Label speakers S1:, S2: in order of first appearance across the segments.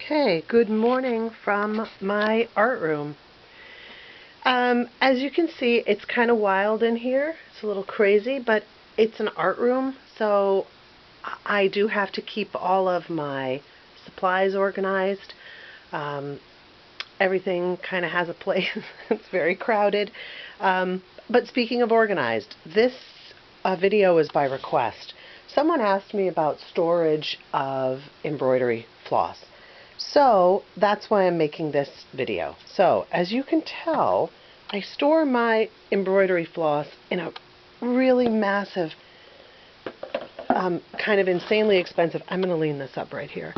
S1: Okay, good morning from my art room. As you can see, it's kind of wild in here. It's a little crazy, but it's an art room, so I do have to keep all of my supplies organized. Everything kind of has a place. It's very crowded. But speaking of organized, this video is by request. Someone asked me about storage of embroidery floss. So that's why I'm making this video. So as you can tell, I store my embroidery floss in a really massive, kind of insanely expensive, I'm going to lean this up right here,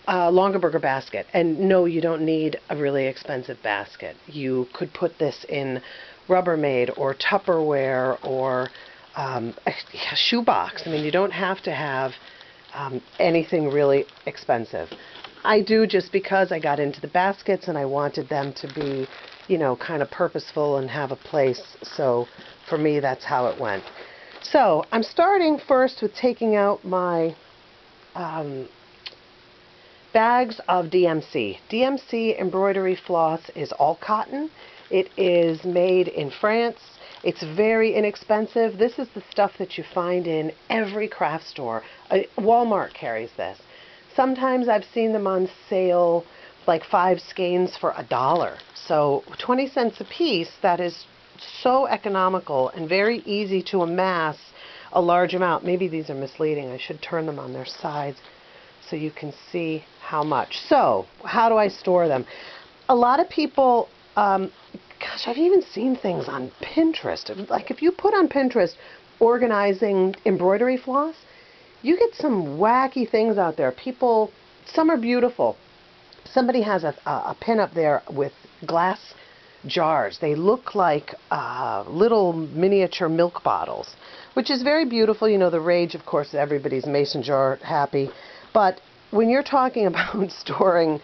S1: Longaberger basket. And no, you don't need a really expensive basket. You could put this in Rubbermaid or Tupperware or a shoebox. I mean, you don't have to have anything really expensive. I do just because I got into the baskets and I wanted them to be, you know, kind of purposeful and have a place. So for me, that's how it went. So I'm starting first with taking out my bags of DMC. DMC embroidery floss is all cotton. It is made in France. It's very inexpensive. This is the stuff that you find in every craft store. Walmart carries this. Sometimes I've seen them on sale, like 5 skeins for $1. So 20 cents a piece. That is so economical and very easy to amass a large amount. Maybe these are misleading. I should turn them on their sides so you can see how much. So how do I store them? A lot of people, gosh, I've even seen things on Pinterest. Like if you put on Pinterest organizing embroidery floss, you get some wacky things out there. People, some are beautiful. Somebody has a pin up there with glass jars. They look like little miniature milk bottles, which is very beautiful. You know, the rage, of course, everybody's mason jar happy. But when you're talking about storing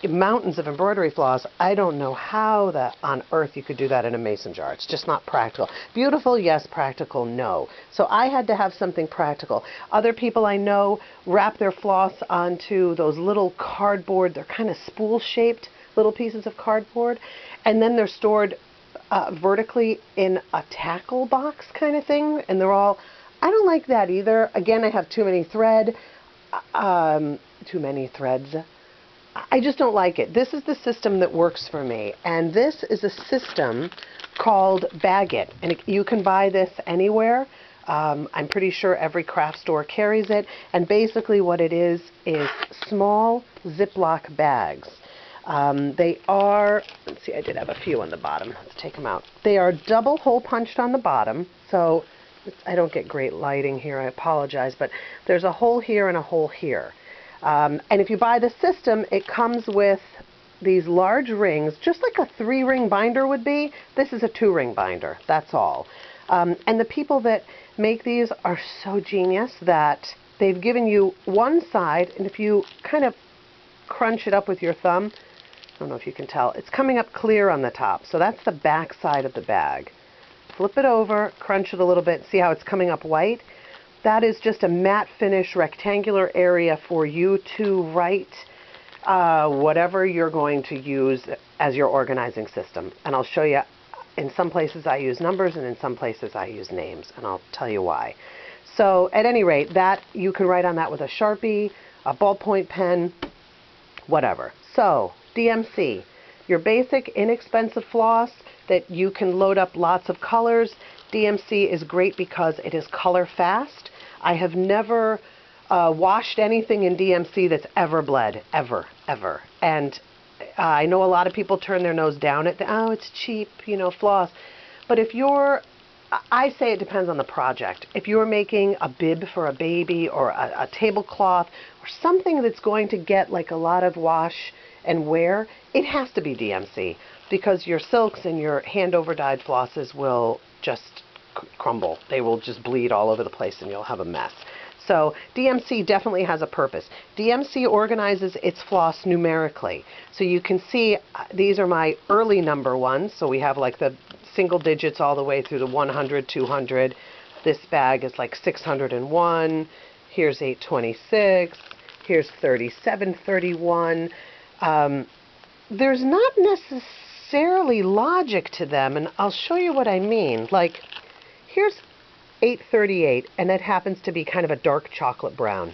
S1: mountains of embroidery floss, I don't know how on earth you could do that in a mason jar. It's just not practical. Beautiful, yes. Practical, no. So I had to have something practical. Other people I know wrap their floss onto those little cardboard, they're kind of spool-shaped little pieces of cardboard, and then they're stored vertically in a tackle box kind of thing, and they're all, I don't like that either. Again, I have too many threads. I just don't like it. This is the system that works for me, and this is a system called Bag It, and you can buy this anywhere. I'm pretty sure every craft store carries it, and basically what it is small Ziploc bags. They are, let's see, I did have a few on the bottom. Let's take them out. They are double hole punched on the bottom, so I don't get great lighting here, I apologize, but there's a hole here and a hole here. And if you buy the system, it comes with these large rings, just like a 3-ring binder would be. This is a 2-ring binder, that's all. And the people that make these are so genius that they've given you one side, and if you kind of crunch it up with your thumb, I don't know if you can tell, it's coming up clear on the top. So that's the back side of the bag. Flip it over, crunch it a little bit, see how it's coming up white? That is just a matte finish rectangular area for you to write whatever you're going to use as your organizing system. And I'll show you, in some places I use numbers and in some places I use names, and I'll tell you why. So at any rate, that you can write on that with a Sharpie, a ballpoint pen, whatever. So DMC, your basic inexpensive floss that you can load up lots of colors. DMC is great because it is color fast. I have never washed anything in DMC that's ever bled, ever. And I know a lot of people turn their nose down at oh, it's cheap, you know, floss. But if you're, I say it depends on the project. If you're making a bib for a baby or a tablecloth or something that's going to get like a lot of wash and wear, it has to be DMC because your silks and your hand-over-dyed flosses will just crumble. They will just bleed all over the place and you'll have a mess. So DMC definitely has a purpose. DMC organizes its floss numerically. So you can see these are my early number ones. So we have like the single digits all the way through the 100, 200. This bag is like 601. Here's 826. Here's 37.31. There's not necessarily logic to them, and I'll show you what I mean. Like, here's 8.38, and it happens to be kind of a dark chocolate brown.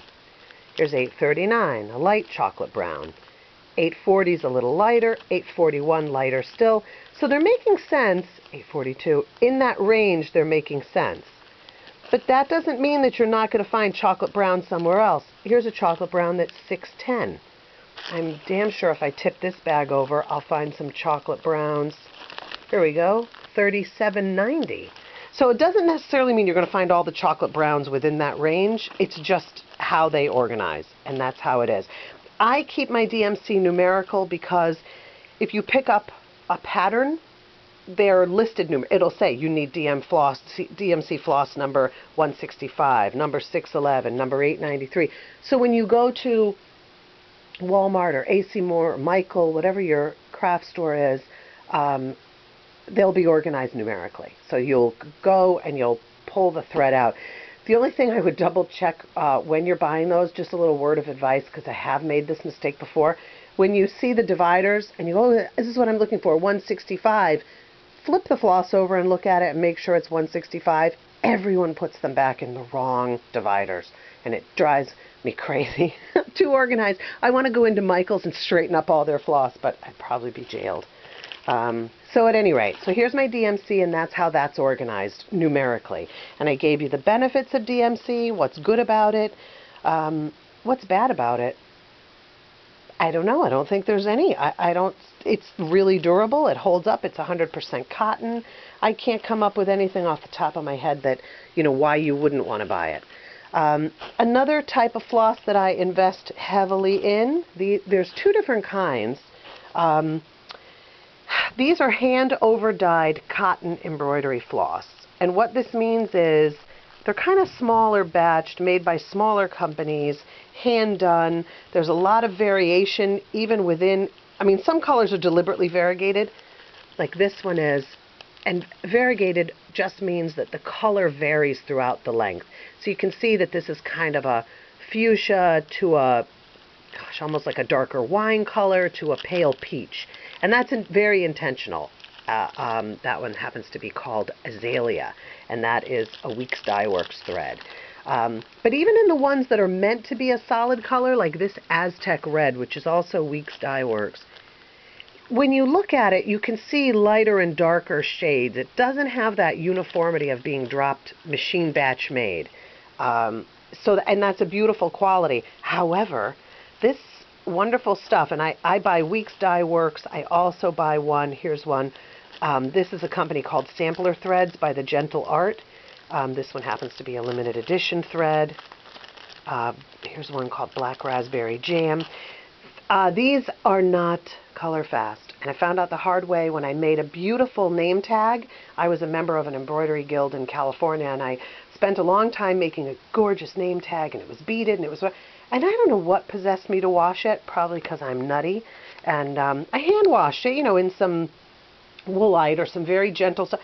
S1: Here's 8.39, a light chocolate brown. 8.40 is a little lighter, 8.41 lighter still. So they're making sense, 8.42, in that range they're making sense. But that doesn't mean that you're not going to find chocolate brown somewhere else. Here's a chocolate brown that's 6.10. I'm damn sure if I tip this bag over, I'll find some chocolate browns. Here we go, 37.90. So it doesn't necessarily mean you're going to find all the chocolate browns within that range. It's just how they organize, and that's how it is. I keep my DMC numerical because if you pick up a pattern, they're listed. It'll say you need DMC floss number 165, number 611, number 893. So when you go to Walmart or AC Moore or Michael, whatever your craft store is, they'll be organized numerically. So you'll go and you'll pull the thread out. The only thing I would double check when you're buying those, just a little word of advice, because I have made this mistake before. When you see the dividers and you go, oh, this is what I'm looking for, 165, flip the floss over and look at it and make sure it's 165. Everyone puts them back in the wrong dividers, and it drives me crazy. Too organized. I want to go into Michael's and straighten up all their floss, but I'd probably be jailed. So at any rate, so here's my DMC, and that's how that's organized numerically. And I gave you the benefits of DMC, what's good about it, what's bad about it. I don't know. I don't think there's any. It's really durable. It holds up. It's 100% cotton. I can't come up with anything off the top of my head that, why you wouldn't want to buy it. Another type of floss that I invest heavily in, there's two different kinds. These are hand-over-dyed cotton embroidery floss. And what this means is they're kind of smaller batched, made by smaller companies, hand-done. There's a lot of variation even within. Some colors are deliberately variegated, like this one is. And variegated just means that the color varies throughout the length. So you can see that this is kind of a fuchsia to a, almost like a darker wine color to a pale peach. And that's very intentional. That one happens to be called Azalea, and that is a Weeks Dye Works thread. But even in the ones that are meant to be a solid color, like this Aztec Red, which is also Weeks Dye Works, when you look at it, you can see lighter and darker shades. It doesn't have that uniformity of being dropped machine batch made. And that's a beautiful quality. However, this wonderful stuff, and I buy Weeks Dye Works. I also buy one. Here's one. This is a company called Sampler Threads by the Gentle Art. This one happens to be a limited edition thread. Here's one called Black Raspberry Jam. These are not color fast, and I found out the hard way when I made a beautiful name tag. I was a member of an embroidery guild in California, and I spent a long time making a gorgeous name tag, and it was beaded, and I don't know what possessed me to wash it, probably because I'm nutty, and I hand washed it, in some woolite or some very gentle stuff.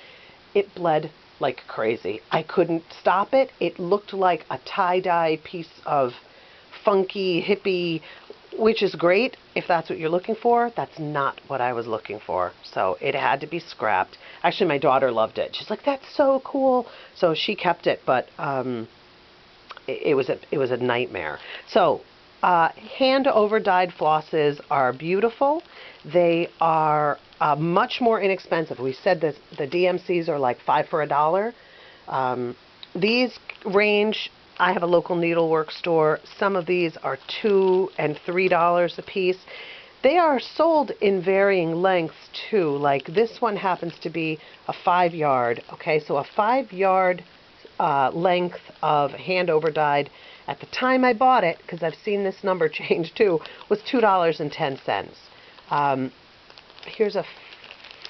S1: It bled like crazy. I couldn't stop it. It looked like a tie-dye piece of funky, hippie, which is great if that's what you're looking for. That's not what I was looking for. So it had to be scrapped. Actually, my daughter loved it. She's like, that's so cool. So she kept it, but it was a nightmare. So hand over dyed flosses are beautiful. They are much more inexpensive. We said that the DMCs are like 5 for $1. These range. I have a local needlework store. Some of these are $2 and $3 a piece. They are sold in varying lengths too. Like this one happens to be a 5-yard. Okay, so a 5-yard length of hand over dyed. At the time I bought it, because I've seen this number change too, was $2.10. Here's a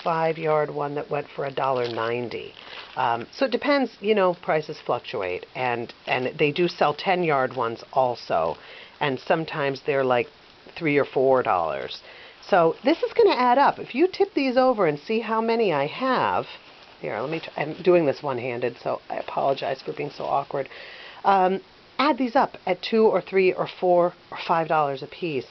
S1: 5-yard one that went for $1.90. So it depends, prices fluctuate, and they do sell 10-yard ones also, and sometimes they're like $3 or $4. So this is going to add up. If you tip these over and see how many I have, here, let me try. I'm doing this one-handed, so I apologize for being so awkward. add these up at $2 or $3 or $4 or $5 a piece.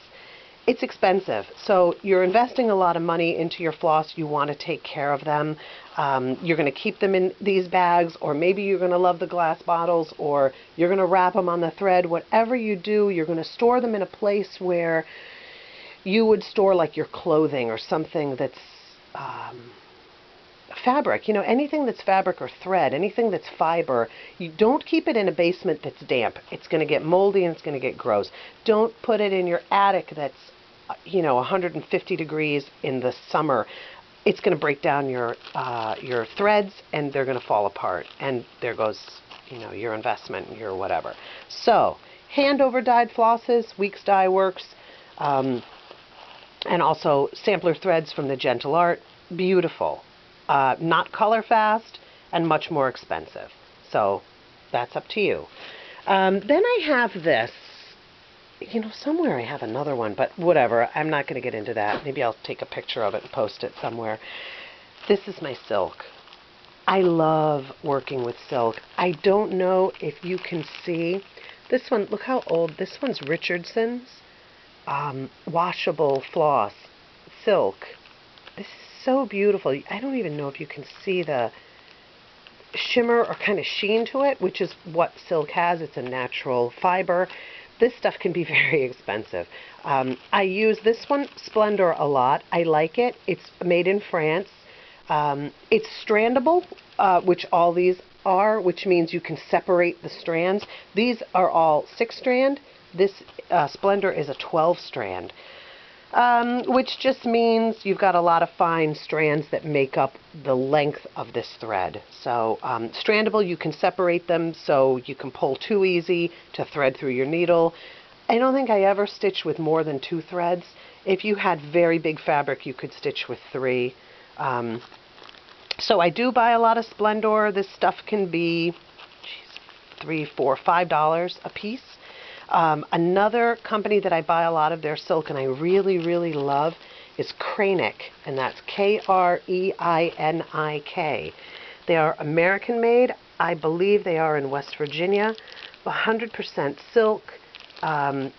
S1: It's expensive. So you're investing a lot of money into your floss. You want to take care of them. You're going to keep them in these bags, or maybe you're going to love the glass bottles, or you're going to wrap them on the thread. Whatever you do, you're going to store them in a place where you would store like your clothing or something that's fabric, you know, anything that's fabric or thread, anything that's fiber. You don't keep it in a basement that's damp. It's going to get moldy and it's going to get gross. Don't put it in your attic that's, you know, 150 degrees in the summer. It's going to break down your threads, and they're going to fall apart. And there goes, you know, your investment, your whatever. So, hand over dyed flosses, Weeks Dye Works, and also sampler threads from the Gentle Art. Beautiful. Not color fast, and much more expensive. So that's up to you. Then I have this. You know, somewhere I have another one, but whatever. I'm not going to get into that. Maybe I'll take a picture of it and post it somewhere. This is my silk. I love working with silk. I don't know if you can see. This one, look how old. This one's Richardson's washable floss silk. This is so beautiful. I don't even know if you can see the shimmer or kind of sheen to it, which is what silk has. It's a natural fiber. This stuff can be very expensive. I use this one, Splendor, a lot. I like it. It's made in France. It's strandable, which all these are, which means you can separate the strands. These are all 6-strand. This Splendor is a 12-strand. Which just means you've got a lot of fine strands that make up the length of this thread. So strandable, you can separate them so you can pull 2 easy to thread through your needle. I don't think I ever stitched with more than 2 threads. If you had very big fabric, you could stitch with 3. So I do buy a lot of Splendor. This stuff can be $3, $4, $5 a piece. Another company that I buy a lot of their silk and I really, really love is Kreinik, and that's Kreinik. They are American made. I believe they are in West Virginia. 100% silk,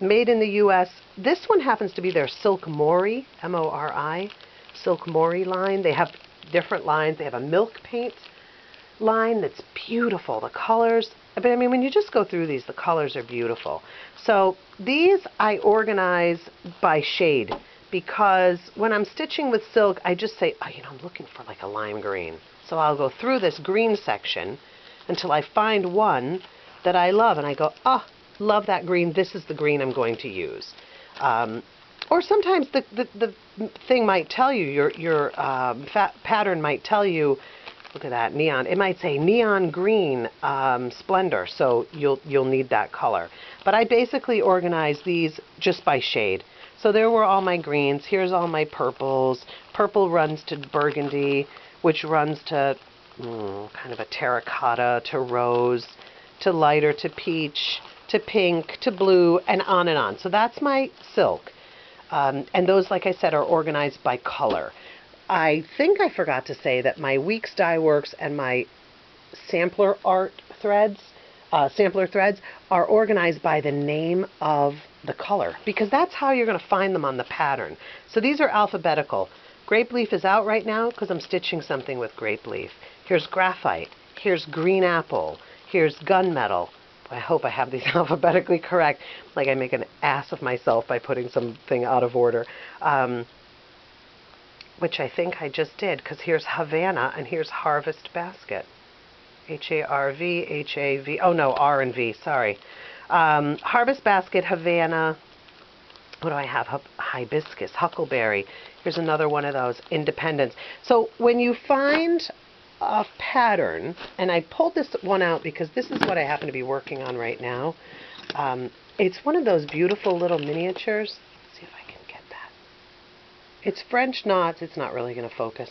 S1: made in the U.S. This one happens to be their Silk Mori, M-O-R-I, Silk Mori line. They have different lines. They have a milk paint line that's beautiful. The colors, but I mean, when you just go through these, the colors are beautiful. So these I organize by shade, because when I'm stitching with silk, I just say, oh, you know, I'm looking for like a lime green. So I'll go through this green section until I find one that I love, and I go, oh, love that green. This is the green I'm going to use. Or sometimes the thing might tell you, your pattern might tell you, look at that, neon. It might say neon green Splendor, so you'll need that color. But I basically organize these just by shade. So there were all my greens. Here's all my purples. Purple runs to burgundy, which runs to kind of a terracotta, to rose, to lighter, to peach, to pink, to blue, and on and on. So that's my silk. And those, like I said, are organized by color. I think I forgot to say that my Weeks Dye Works and my sampler threads are organized by the name of the color, because that's how you're going to find them on the pattern. So these are alphabetical. Grape leaf is out right now because I'm stitching something with grape leaf. Here's graphite. Here's green apple. Here's gunmetal. I hope I have these alphabetically correct. Like I make an ass of myself by putting something out of order. Which I think I just did, because here's Havana and here's Harvest Basket. H-A-R-V, H-A-V, oh no, R and V, sorry. Harvest Basket, Havana, what do I have? Hibiscus, Huckleberry. Here's another one of those, Independence. So when you find a pattern, and I pulled this one out because this is what I happen to be working on right now. It's one of those beautiful little miniatures. Let's see if I can get that. It's French knots. It's not really going to focus.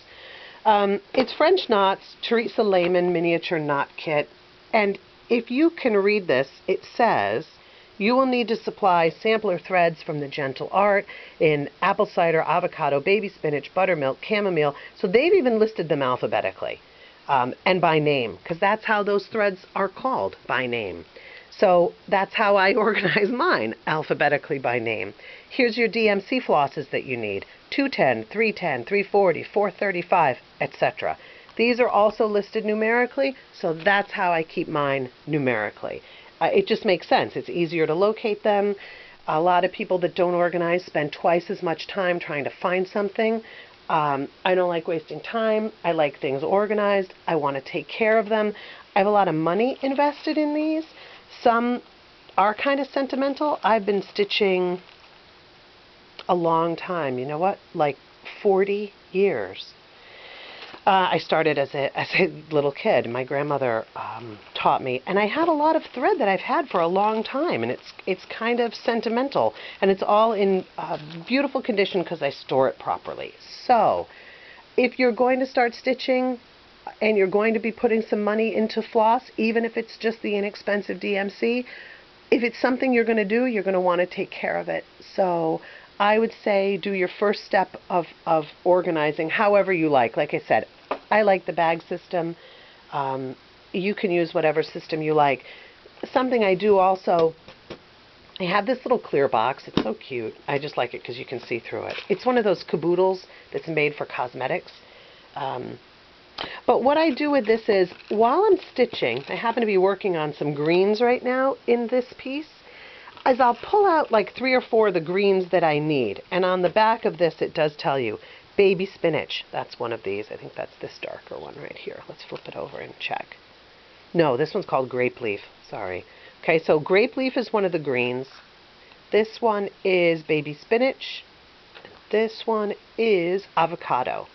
S1: It's French knots, Teresa Lehman miniature knot kit. And if you can read this, it says, you will need to supply sampler threads from the Gentle Art in apple cider, avocado, baby spinach, buttermilk, chamomile. So they've even listed them alphabetically and by name, because that's how those threads are called, by name. So that's how I organize mine, alphabetically by name. Here's your DMC flosses that you need: 210, 310, 340, 435, etc. These are also listed numerically, so that's how I keep mine numerically. It just makes sense. It's easier to locate them. A lot of people that don't organize spend twice as much time trying to find something. I don't like wasting time. I like things organized. I want to take care of them. I have a lot of money invested in these. Some are kind of sentimental. I've been stitching a long time. You know what? Like 40 years. I started as a little kid. My grandmother taught me, and I have a lot of thread that I've had for a long time, and it's kind of sentimental, and it's all in beautiful condition because I store it properly. So, if you're going to start stitching, and you're going to be putting some money into floss, even if it's just the inexpensive DMC, if it's something you're going to do, you're going to want to take care of it. So I would say do your first step of organizing however you like. Like I said, I like the bag system. You can use whatever system you like. Something I do also, I have this little clear box. It's so cute. I just like it because you can see through it. It's one of those caboodles that's made for cosmetics. But what I do with this is, while I'm stitching, I happen to be working on some greens right now in this piece, is I'll pull out like 3 or 4 of the greens that I need. And on the back of this, it does tell you, baby spinach. That's one of these. I think that's this darker one right here. Let's flip it over and check. No, this one's called grape leaf. Sorry. Okay, so grape leaf is one of the greens. This one is baby spinach. This one is avocado.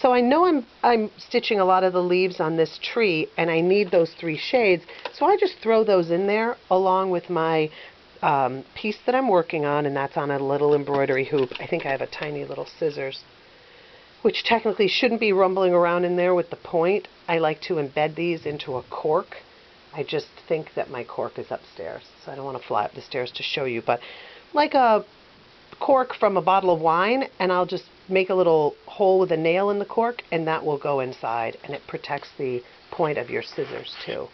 S1: So I know I'm stitching a lot of the leaves on this tree, and I need those 3 shades, so I just throw those in there along with my piece that I'm working on, and that's on a little embroidery hoop. I think I have a tiny little scissors, which technically shouldn't be rumbling around in there with the point. I like to embed these into a cork. I just think that my cork is upstairs, so I don't want to fly up the stairs to show you, but like a cork from a bottle of wine, and I'll just make a little hole with a nail in the cork, and that will go inside, and it protects the point of your scissors too.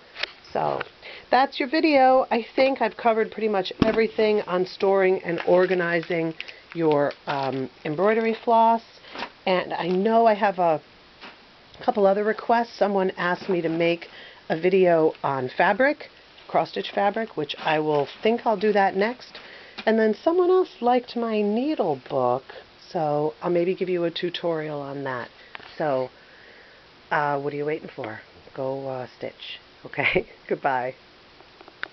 S1: So that's your video. I think I've covered pretty much everything on storing and organizing your embroidery floss, and I know I have a couple other requests. Someone asked me to make a video on fabric, cross-stitch fabric, which I will think I'll do that next. And then someone else liked my needle book, so I'll maybe give you a tutorial on that. So, what are you waiting for? Go stitch. Okay? Goodbye.